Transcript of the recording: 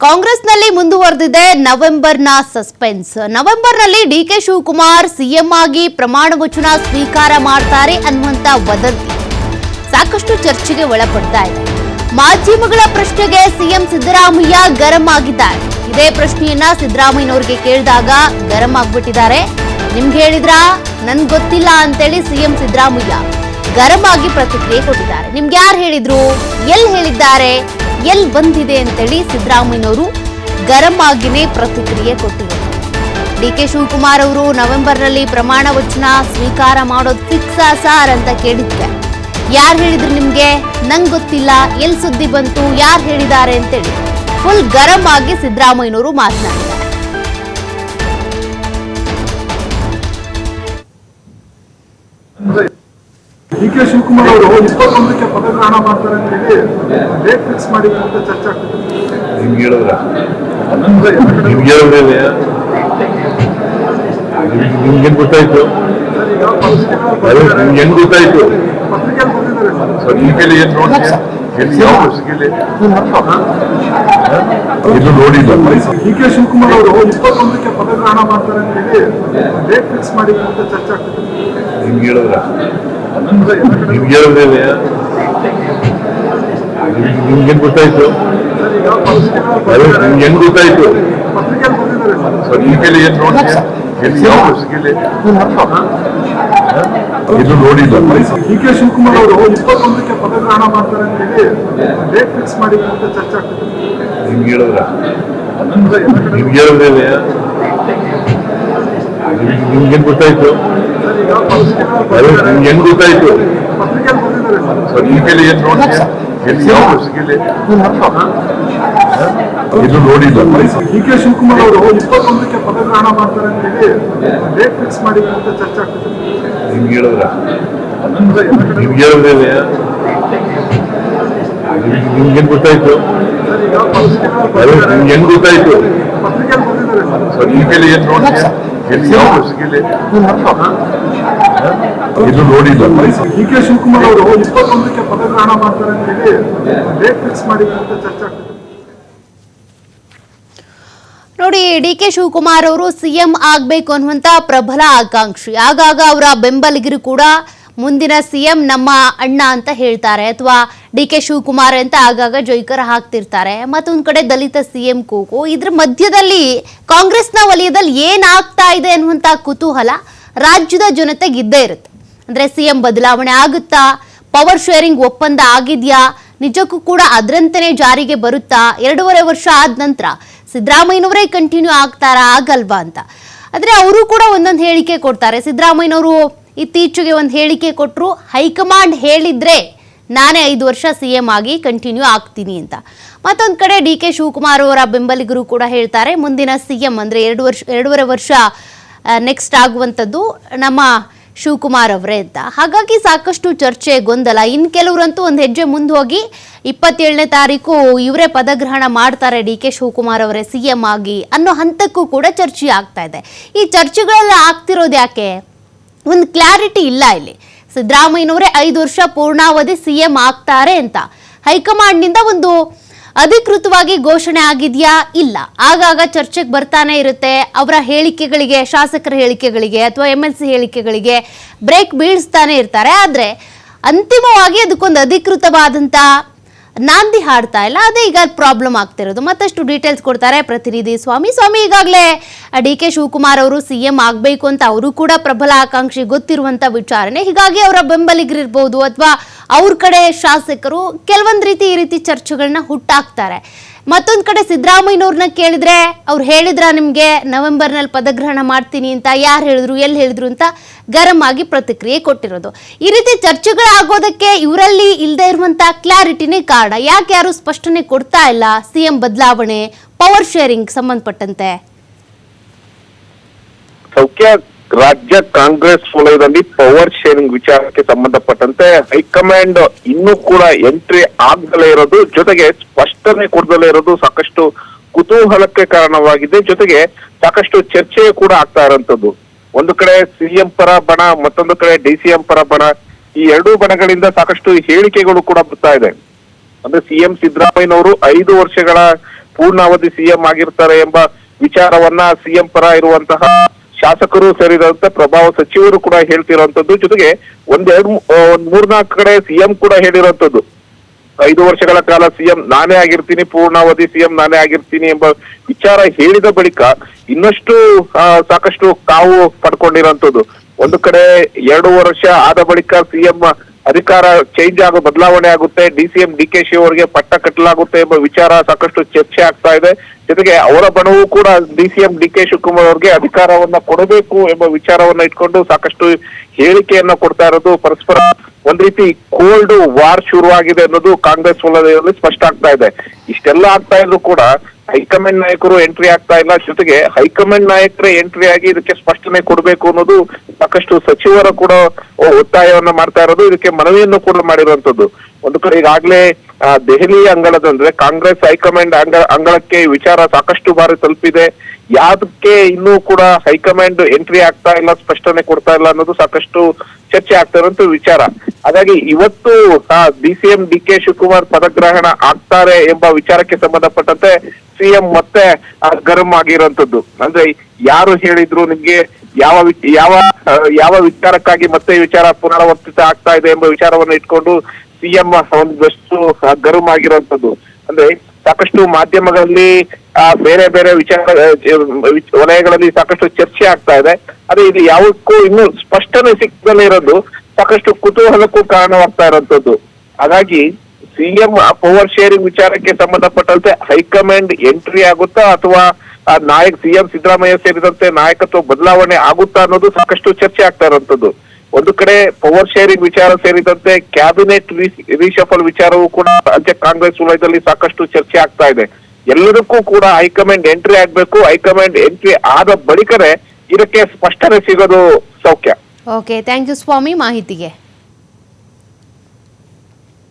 ಕಾಂಗ್ರೆಸ್ನಲ್ಲಿ ಮುಂದುವರೆದಿದೆ ನವೆಂಬರ್ನ ಸಸ್ಪೆನ್ಸ್. ನವೆಂಬರ್ನಲ್ಲಿ ಡಿಕೆ ಶಿವಕುಮಾರ್ ಸಿಎಂ ಆಗಿ ಪ್ರಮಾಣ ವಚನ ಸ್ವೀಕಾರ ಮಾಡ್ತಾರೆ ಅನ್ನುವಂತ ವದಂತಿ ಸಾಕಷ್ಟು ಚರ್ಚೆಗೆ ಒಳಪಡ್ತಾ ಇದೆ. ಮಾಧ್ಯಮಗಳ ಪ್ರಶ್ನೆಗೆ ಸಿಎಂ ಸಿದ್ದರಾಮಯ್ಯ ಗರಂ ಆಗಿದ್ದಾರೆ. ಇದೇ ಪ್ರಶ್ನೆಯನ್ನ ಸಿದ್ದರಾಮಯ್ಯನವರಿಗೆ ಕೇಳಿದಾಗ ಗರಂ ಆಗ್ಬಿಟ್ಟಿದ್ದಾರೆ. ನಿಮ್ಗೆ ಹೇಳಿದ್ರಾ ನನ್ಗೆ ಗೊತ್ತಿಲ್ಲ ಅಂತೇಳಿ ಸಿಎಂ ಸಿದ್ದರಾಮಯ್ಯ ಗರಂ ಆಗಿ ಪ್ರತಿಕ್ರಿಯೆ ಕೊಟ್ಟಿದ್ದಾರೆ. ನಿಮ್ಗೆ ಯಾರು ಹೇಳಿದ್ರು, ಎಲ್ಲಿ ಹೇಳಿದ್ದಾರೆ, ಎಲ್ಲಿ ಬಂದಿದೆ ಅಂತೇಳಿ ಸಿದ್ದರಾಮಯ್ಯನವರು ಗರಂ ಆಗಿನೇ ಪ್ರತಿಕ್ರಿಯೆ ಕೊಟ್ಟಿದ್ದಾರೆ. ಡಿಕೆ ಶಿವಕುಮಾರ್ ಅವರು ನವೆಂಬರ್ನಲ್ಲಿ ಪ್ರಮಾಣ ವಚನ ಸ್ವೀಕಾರ ಮಾಡೋದು ಫಿಕ್ಸ್ ಸಾರ್ ಅಂತ ಕೇಳಿದ್ದೆ. ಯಾರು ಹೇಳಿದ್ರು ನಿಮ್ಗೆ, ನಂಗೆ ಗೊತ್ತಿಲ್ಲ, ಎಲ್ಲಿ ಸುದ್ದಿ ಬಂತು, ಯಾರು ಹೇಳಿದ್ದಾರೆ ಅಂತೇಳಿ ಫುಲ್ ಗರಂ ಆಗಿ ಸಿದ್ದರಾಮಯ್ಯನವರು ಮಾತನಾಡಿದ್ದಾರೆ. ಡಿಕೆ ಶಿವಕುಮಾರ್ ಅವರು 21ಕ್ಕೆ ಪದಗ್ರಹಣ ಮಾಡ್ತಾರೆ ಅಂತ ಹೇಳಿ ಡೇಟ್ ಫಿಕ್ಸ್ ಮಾಡಿ ಅಂತ ಚರ್ಚೆ ಆಗ್ತಿದೆ. ನಿಮ್ಗೆ ಹೇಳಿದ್ರ ನಿಮ್ಗೆ ನಿಮ್ಗೆ ಗೊತ್ತಾಯ್ತು, ನಿಮ್ಗೆ ಹೆಂಗ್ ಗೊತ್ತಾಯ್ತು? ಪತ್ರಿಕೆಯಲ್ಲಿ ಬಂದಿದ್ದಾರೆ ಪತ್ರಿಕೆಯಲ್ಲಿ ಏನ್ ನೋಡಿ, ಯಾವ ಪತ್ರಿಕೆಯಲ್ಲಿ ಇದು ನೋಡಿಲ್ಲ. ಡಿಕೆ ಶಿವಕುಮಾರ್ ಅವರು 21ಕ್ಕೆ ಪದಗ್ರಹಣ ಮಾಡ್ತಾರೆ ಅಂತ ಹೇಳಿ ಡೇಟ್ ಫಿಕ್ಸ್ ಮಾಡಿ ಅಂತ ಚರ್ಚೆ ಆಗ್ತಿದೆ. ನಿಮ್ಗೆ ಹೇಳಿದ್ರ ನಿಮ್ಗೆ ಹೇಳಿದ್ರೆ ನಿಮ್ಗೇನ್ ಗೊತ್ತಾಯ್ತು? ನಿಮ್ಗೆ ಹೆಂಗ್ ಗೊತ್ತಾಯ್ತು? ಪತ್ರಿಕೆಯಲ್ಲಿ ಬಂದಿದ್ದಾರೆ ಪತ್ರಿಕೆಯಲ್ಲಿ ಏನ್ ನೋಡಿ, ಯಾವ ಪತ್ರಿಕೆಯಲ್ಲಿ ಇದು ನೋಡಿಲ್ಲ. ಡಿಕೆ ಶಿವಕುಮಾರ್ ಅವರು 21ಕ್ಕೆ ಪದಗ್ರಹಣ ಮಾಡ್ತಾರೆ ಅಂತ ಹೇಳಿ ಡೇಟ್ ಫಿಕ್ಸ್ ಮಾಡಿ ಅಂತ ಚರ್ಚೆ ಆಗ್ತಿದೆ. ನಿಮ್ಗೆ ಹೇಳಿದ್ರ ನಿಮ್ಗೆ ಹೇಳಿದ್ರೆ ನಿಮ್ಗೇನ್ ಗೊತ್ತಾಯ್ತು? ನಿಮ್ಗೆ ಹೆಂಗ್ ಗೊತ್ತಾಯ್ತು? ಪತ್ರಿಕೆಯಲ್ಲಿ ಬಂದಿದ್ದಾರೆ ಪತ್ರಿಕೆಯಲ್ಲಿ ಏನ್ ನೋಡಿ, ಯಾವ ಪತ್ರಿಕೆಯಲ್ಲಿ ಇದು ನೋಡಿಲ್ಲ. ಡಿಕೆ ಶಿವಕುಮಾರ್ ಅವರು 21ಕ್ಕೆ ಪದಗ್ರಹಣ ಮಾಡ್ತಾರೆ ಅಂತ ಹೇಳಿ ಡೇಟ್ ಫಿಕ್ಸ್ ಮಾಡಿ ಅಂತ ಚರ್ಚೆ ಆಗ್ತಿದೆ. ನಿಮ್ಗೆ ಹೇಳಿದ್ರ ನಿಮ್ಗೆ ಹೇಳಿದ್ರೆ ನಿಮ್ಗೇನ್ ಗೊತ್ತಾಯ್ತು? ನಿಮ್ಗೆ ಹೆಂಗ್ ಗೊತ್ತಾಯ್ತು? ಪತ್ರಿಕೆಯಲ್ಲಿ ಬಂದಿದ್ದಾರೆ ಪತ್ರಿಕೆಯಲ್ಲಿ ಏನ್ ನೋಡಿ, ಯಾವ ಪತ್ರಿಕೆಯಲ್ಲಿ ಇದು ನೋಡಿಲ್ಲ. ಡಿಕೆ ಶಿವಕುಮಾರ್ ಅವರು 21ಕ್ಕೆ ಪದಗ್ರಹಣ ಮಾಡ್ತಾರೆ ಅಂತ ಹೇಳಿ ಡೇಟ್ ಫಿಕ್ಸ್ ಮಾಡಿ ಅಂತ ಚರ್ಚೆ ಆಗ್ತಿದೆ. ನೋಡಿ, ಡಿಕೆ ಶಿವಕುಮಾರ್ ಅವರು ಸಿಎಂ ಆಗ್ಬೇಕು ಅನ್ನುವಂತ ಪ್ರಬಲ ಆಕಾಂಕ್ಷಿ. ಆಗಾಗ ಅವರ ಬೆಂಬಲಿಗರು ಕೂಡ ಮುಂದಿನ ಸಿಎಂ ನಮ್ಮ ಅಣ್ಣ ಅಂತ ಹೇಳ್ತಾರೆ, ಅಥವಾ ಡಿಕೆ ಶಿವಕುಮಾರ್ ಅಂತ ಆಗಾಗ ಜೈಕರ ಹಾಕ್ತಿರ್ತಾರೆ. ಮತ್ತೊಂದು ಕಡೆ ದಲಿತ ಸಿಎಂ ಕೂಗು. ಇದ್ರ ಮಧ್ಯದಲ್ಲಿ ಕಾಂಗ್ರೆಸ್ನ ವಲಯದಲ್ಲಿ ಏನಾಗ್ತಾ ಇದೆ ಅನ್ನುವಂತ ಕುತೂಹಲ ರಾಜ್ಯದ ಜನತೆಗೆ ಇದ್ದೇ ಇರುತ್ತೆ. ಅಂದ್ರೆ ಸಿಎಂ ಬದಲಾವಣೆ ಆಗುತ್ತಾ, ಪವರ್ ಶೇರಿಂಗ್ ಒಪ್ಪಂದ ಆಗಿದ್ಯಾ, ನಿಜಕ್ಕೂ ಕೂಡ ಅದರಂತೆಯೇ ಜಾರಿಗೆ ಬರುತ್ತಾ, 2.5 ವರ್ಷ ಆದ ನಂತರ ಸಿದ್ದರಾಮಯ್ಯನವರೇ ಕಂಟಿನ್ಯೂ ಆಗ್ತಾರಾ, ಆಗಲ್ವಾ ಅಂತ. ಆದರೆ ಅವರು ಕೂಡ ಒಂದೊಂದು ಹೇಳಿಕೆ ಕೊಡ್ತಾರೆ. ಸಿದ್ದರಾಮಯ್ಯನವರು ಇತ್ತೀಚೆಗೆ ಒಂದು ಹೇಳಿಕೆ ಕೊಟ್ಟರು, ಹೈಕಮಾಂಡ್ ಹೇಳಿದ್ರೆ ನಾನೇ 5 ವರ್ಷ ಸಿಎಂ ಆಗಿ ಕಂಟಿನ್ಯೂ ಆಗ್ತೀನಿ ಅಂತ. ಮತ್ತೊಂದು ಕಡೆ ಡಿಕೆ ಶಿವಕುಮಾರ್ ಅವರ ಬೆಂಬಲಿಗರು ಕೂಡ ಹೇಳ್ತಾರೆ, ಮುಂದಿನ ಸಿಎಂ ಅಂದರೆ 2.5 ವರ್ಷ ನೆಕ್ಸ್ಟ್ ಆಗುವಂಥದ್ದು ನಮ್ಮ ಶಿವಕುಮಾರ್ ಅವರೇ ಅಂತ. ಹಾಗಾಗಿ ಸಾಕಷ್ಟು ಚರ್ಚೆ, ಗೊಂದಲ. ಇನ್ನು ಕೆಲವರಂತೂ ಒಂದು ಹೆಜ್ಜೆ ಮುಂದೆ ಹೋಗಿ 27ನೇ ತಾರೀಕು ಇವರೇ ಪದಗ್ರಹಣ ಮಾಡ್ತಾರೆ ಡಿಕೆ ಶಿವಕುಮಾರ್ ಅವರೇ ಸಿಎಂ ಆಗಿ ಅನ್ನೋ ಹಂತಕ್ಕೂ ಕೂಡ ಚರ್ಚೆ ಆಗ್ತಾ ಇದೆ. ಈ ಚರ್ಚೆಗಳೆಲ್ಲ ಆಗ್ತಿರೋದು ಯಾಕೆ? ಒಂದು ಕ್ಲಾರಿಟಿ ಇಲ್ಲ ಇಲ್ಲಿ. ಸಿದ್ದರಾಮಯ್ಯನವರೇ 5 ವರ್ಷ ಪೂರ್ಣಾವಧಿ ಸಿಎಂ ಆಗ್ತಾರೆ ಅಂತ ಹೈಕಮಾಂಡ್ನಿಂದ ಒಂದು ಅಧಿಕೃತವಾಗಿ ಘೋಷಣೆ ಆಗಿದೆಯಾ? ಇಲ್ಲ. ಆಗಾಗ ಚರ್ಚೆಗೆ ಬರ್ತಾನೆ ಇರುತ್ತೆ. ಅವರ ಹೇಳಿಕೆಗಳಿಗೆ, ಶಾಸಕರ ಹೇಳಿಕೆಗಳಿಗೆ ಅಥವಾ MLC ಹೇಳಿಕೆಗಳಿಗೆ ಬ್ರೇಕ್ ಬೀಳಿಸ್ತಾನೆ ಇರ್ತಾರೆ. ಆದರೆ ಅಂತಿಮವಾಗಿ ಅದಕ್ಕೊಂದು ಅಧಿಕೃತವಾದಂಥ ನಾಂದಿ ಹಾಡ್ತಾ ಇಲ್ಲ. ಅದೇ ಈಗ ಪ್ರಾಬ್ಲಮ್ ಆಗ್ತಿರೋದು. ಮತ್ತಷ್ಟು ಡೀಟೇಲ್ಸ್ ಕೊಡ್ತಾರೆ ಪ್ರತಿನಿಧಿ ಸ್ವಾಮಿ. ಈಗಾಗಲೇ ಡಿಕೆ ಶಿವಕುಮಾರ್ ಅವರು ಸಿಎಂ ಆಗಬೇಕು ಅಂತ ಅವರು ಕೂಡ ಪ್ರಬಲ ಆಕಾಂಕ್ಷಿ, ಗೊತ್ತಿರುವಂಥ ವಿಚಾರಣೆ. ಹೀಗಾಗಿ ಅವರ ಬೆಂಬಲಿಗರಿರ್ಬೋದು ಅಥವಾ ಅವ್ರ ಕಡೆ ಶಾಸಕರು ಕೆಲವೊಂದು ಈ ರೀತಿ ಚರ್ಚೆಗಳನ್ನ ಹುಟ್ಟಾಕ್ತಾರೆ. ಮತ್ತೊಂದು ಕಡೆ ಸಿದ್ದರಾಮಯ್ಯನವ್ರನ್ನ ಕೇಳಿದ್ರೆ ಅವ್ರು ಹೇಳಿದ್ರ ನಿಮಗೆ ನವೆಂಬರ್ನಲ್ಲಿ ಪದಗ್ರಹಣ ಮಾಡ್ತೀನಿ ಅಂತ, ಯಾರು ಹೇಳಿದ್ರು, ಎಲ್ಲಿ ಹೇಳಿದ್ರು ಅಂತ ಗರಂ ಆಗಿ ಪ್ರತಿಕ್ರಿಯೆ ಕೊಟ್ಟಿರೋದು. ಈ ರೀತಿ ಚರ್ಚೆಗಳಾಗೋದಕ್ಕೆ ಇವರಲ್ಲಿ ಇಲ್ಲದೆ ಇರುವಂತ ಕ್ಲಾರಿಟಿನೇ ಕಾರಣ. ಯಾಕೆ ಯಾರು ಸ್ಪಷ್ಟನೆ ಕೊಡ್ತಾ ಇಲ್ಲ ಸಿಎಂ ಬದಲಾವಣೆ, ಪವರ್ ಶೇರಿಂಗ್ ಸಂಬಂಧಪಟ್ಟಂತೆ? ರಾಜ್ಯ ಕಾಂಗ್ರೆಸ್ ವಲಯದಲ್ಲಿ ಪವರ್ ಶೇರಿಂಗ್ ವಿಚಾರಕ್ಕೆ ಸಂಬಂಧಪಟ್ಟಂತೆ ಹೈಕಮಾಂಡ್ ಇನ್ನೂ ಕೂಡ ಎಂಟ್ರಿ ಆಗದಲೇ ಇರೋದು, ಜೊತೆಗೆ ಸ್ಪಷ್ಟನೆ ಕೊಡದಲೇ ಇರೋದು ಸಾಕಷ್ಟು ಕುತೂಹಲಕ್ಕೆ ಕಾರಣವಾಗಿದೆ. ಜೊತೆಗೆ ಸಾಕಷ್ಟು ಚರ್ಚೆ ಕೂಡ ಆಗ್ತಾ ಇರೋಂಥದ್ದು. ಒಂದು ಕಡೆ ಸಿಎಂ ಪರ ಬಣ, ಮತ್ತೊಂದು ಕಡೆ DCM ಪರ ಬಣ. ಈ ಎರಡೂ ಬಣಗಳಿಂದ ಸಾಕಷ್ಟು ಹೇಳಿಕೆಗಳು ಕೂಡ ಬರ್ತಾ ಇದೆ. ಅಂದ್ರೆ ಸಿಎಂ ಸಿದ್ದರಾಮಯ್ಯನವರು 5 ವರ್ಷಗಳ ಪೂರ್ಣಾವಧಿ ಸಿಎಂ ಆಗಿರ್ತಾರೆ ಎಂಬ ವಿಚಾರವನ್ನ ಸಿಎಂ ಪರ ಇರುವಂತಹ ಶಾಸಕರು ಸೇರಿದಂತೆ ಪ್ರಭಾವ ಸಚಿವರು ಕೂಡ ಹೇಳ್ತಿರುವಂತದ್ದು. ಜೊತೆಗೆ ಒಂದ್ 3-4 ಕಡೆ ಸಿಎಂ ಕೂಡ ಹೇಳಿರುವಂತದ್ದು 5 ವರ್ಷಗಳ ಕಾಲ ಸಿಎಂ ನಾನೇ ಆಗಿರ್ತೀನಿ, ಪೂರ್ಣಾವಧಿ ಸಿಎಂ ನಾನೇ ಆಗಿರ್ತೀನಿ ಎಂಬ ವಿಚಾರ ಹೇಳಿದ ಬಳಿಕ ಇನ್ನಷ್ಟು ಸಾಕಷ್ಟು ಕಾವು ಪಡ್ಕೊಂಡಿರುವಂತದ್ದು. ಒಂದು ಕಡೆ 2 ವರ್ಷ ಆದ ಬಳಿಕ ಸಿಎಂ ಅಧಿಕಾರ ಚೇಂಜ್ ಬದಲಾವಣೆ ಆಗುತ್ತೆ, DCM DK ಅವರಿಗೆ ಪಟ್ಟ ಕಟ್ಟಲಾಗುತ್ತೆ ಎಂಬ ವಿಚಾರ ಸಾಕಷ್ಟು ಚರ್ಚೆ ಆಗ್ತಾ ಇದೆ. ಜೊತೆಗೆ ಅವರ ಬಣವು ಕೂಡ DCM DK ಶಿವಕುಮಾರ್ ಅವರಿಗೆ ಅಧಿಕಾರವನ್ನ ಕೊಡಬೇಕು ಎಂಬ ವಿಚಾರವನ್ನ ಇಟ್ಕೊಂಡು ಸಾಕಷ್ಟು ಹೇಳಿಕೆಯನ್ನ ಕೊಡ್ತಾ ಇರೋದು. ಪರಸ್ಪರ ಒಂದ್ ರೀತಿ ಕೋಲ್ಡ್ ವಾರ್ ಶುರುವಾಗಿದೆ ಅನ್ನೋದು ಕಾಂಗ್ರೆಸ್ ವಲಯದಲ್ಲಿ ಸ್ಪಷ್ಟ ಆಗ್ತಾ ಇದೆ. ಇಷ್ಟೆಲ್ಲ ಆಗ್ತಾ ಇದ್ರು ಕೂಡ ಹೈಕಮಾಂಡ್ ನಾಯಕರು ಎಂಟ್ರಿ ಆಗ್ತಾ ಇಲ್ಲ. ಜೊತೆಗೆ ಹೈಕಮಾಂಡ್ ನಾಯಕರೇ ಎಂಟ್ರಿ ಆಗಿ ಇದಕ್ಕೆ ಸ್ಪಷ್ಟನೆ ಕೊಡಬೇಕು ಅನ್ನೋದು ಸಾಕಷ್ಟು ಸಚಿವರ ಕೂಡ ಒತ್ತಾಯವನ್ನ ಮಾಡ್ತಾ ಇರೋದು. ಇದಕ್ಕೆ ಮನವಿಯನ್ನು ಕೂಡ ಮಾಡಿರುವಂತದ್ದು. ಒಂದು ಕಡೆ ಈಗಾಗಲೇ ದೆಹಲಿ ಅಂಗಳದಂದ್ರೆ ಕಾಂಗ್ರೆಸ್ ಹೈಕಮಾಂಡ್ ಅಂಗಳಕ್ಕೆ ವಿಚಾರ ಸಾಕಷ್ಟು ಬಾರಿ ತಲುಪಿದೆ. ಯಾವ್ದಕ್ಕೆ ಇನ್ನೂ ಕೂಡ ಹೈಕಮಾಂಡ್ ಎಂಟ್ರಿ ಆಗ್ತಾ ಇಲ್ಲ, ಸ್ಪಷ್ಟನೆ ಕೊಡ್ತಾ ಇಲ್ಲ ಅನ್ನೋದು ಸಾಕಷ್ಟು ಚರ್ಚೆ ಆಗ್ತಾ ಇರುವಂತ ವಿಚಾರ. ಹಾಗಾಗಿ ಇವತ್ತು DCM DK ಶಿವಕುಮಾರ್ ಪದಗ್ರಹಣ ಆಗ್ತಾರೆ ಎಂಬ ವಿಚಾರಕ್ಕೆ ಸಂಬಂಧಪಟ್ಟಂತೆ ಸಿಎಂ ಮತ್ತೆ ಗರಂ ಆಗಿರುವಂತದ್ದು. ಅಂದ್ರೆ ಯಾರು ಹೇಳಿದ್ರು ನಿಮ್ಗೆ, ಯಾವ ವಿಚಾರಕ್ಕಾಗಿ ಮತ್ತೆ ವಿಚಾರ ಪುನರಾವರ್ತಿತ ಆಗ್ತಾ ಇದೆ ಎಂಬ ವಿಚಾರವನ್ನ ಇಟ್ಕೊಂಡು ಸಿಎಂ ಒಂದಷ್ಟು ಗರಂ ಆಗಿರುವಂತದ್ದು. ಅಂದ್ರೆ ಸಾಕಷ್ಟು ಮಾಧ್ಯಮಗಳಲ್ಲಿ ಬೇರೆ ಬೇರೆ ವಲಯಗಳಲ್ಲಿ ಸಾಕಷ್ಟು ಚರ್ಚೆ ಆಗ್ತಾ ಇದೆ. ಅದೇ ಇದು ಯಾವಕ್ಕೂ ಇನ್ನೂ ಸ್ಪಷ್ಟನೆ ಸಿಕ್ಕದಲ್ಲೇ ಇರೋದು ಸಾಕಷ್ಟು ಕುತೂಹಲಕ್ಕೂ ಕಾರಣವಾಗ್ತಾ ಇರುವಂತದ್ದು. ಹಾಗಾಗಿ ಸಿಎಂ ಪವರ್ ಶೇರಿಂಗ್ ವಿಚಾರಕ್ಕೆ ಸಂಬಂಧಪಟ್ಟಂತೆ ಹೈಕಮಾಂಡ್ ಎಂಟ್ರಿ ಆಗುತ್ತಾ ಅಥವಾ ಸಿಎಂ ಸಿದ್ದರಾಮಯ್ಯ ಸೇರಿದಂತೆ ನಾಯಕತ್ವ ಬದಲಾವಣೆ ಆಗುತ್ತಾ ಅನ್ನೋದು ಸಾಕಷ್ಟು ಚರ್ಚೆ ಆಗ್ತಾ ಇರುವಂತದ್ದು. ಒಂದು ಕಡೆ ಪವರ್ ಶೇರಿಂಗ್ ವಿಚಾರ ಸೇರಿದಂತೆ ಕ್ಯಾಬಿನೆಟ್ ರೀಶಫಲ್ ವಿಚಾರವೂ ಕೂಡ ರಾಜ್ಯ ಕಾಂಗ್ರೆಸ್ ವಲಯದಲ್ಲಿ ಸಾಕಷ್ಟು ಚರ್ಚೆ ಆಗ್ತಾ ಇದೆ. ಎಲ್ಲದಕ್ಕೂ ಕೂಡ ಹೈಕಮಾಂಡ್ ಎಂಟ್ರಿ ಆಗ್ಬೇಕು. ಹೈಕಮಾಂಡ್ ಎಂಟ್ರಿ ಆದ ಬಳಿಕನೇ ಇದಕ್ಕೆ ಸ್ಪಷ್ಟನೆ ಸಿಗೋದು ಸೌಖ್ಯ. ಓಕೆ, ಥ್ಯಾಂಕ್ ಯು ಸ್ವಾಮಿ ಮಾಹಿತಿಗೆ.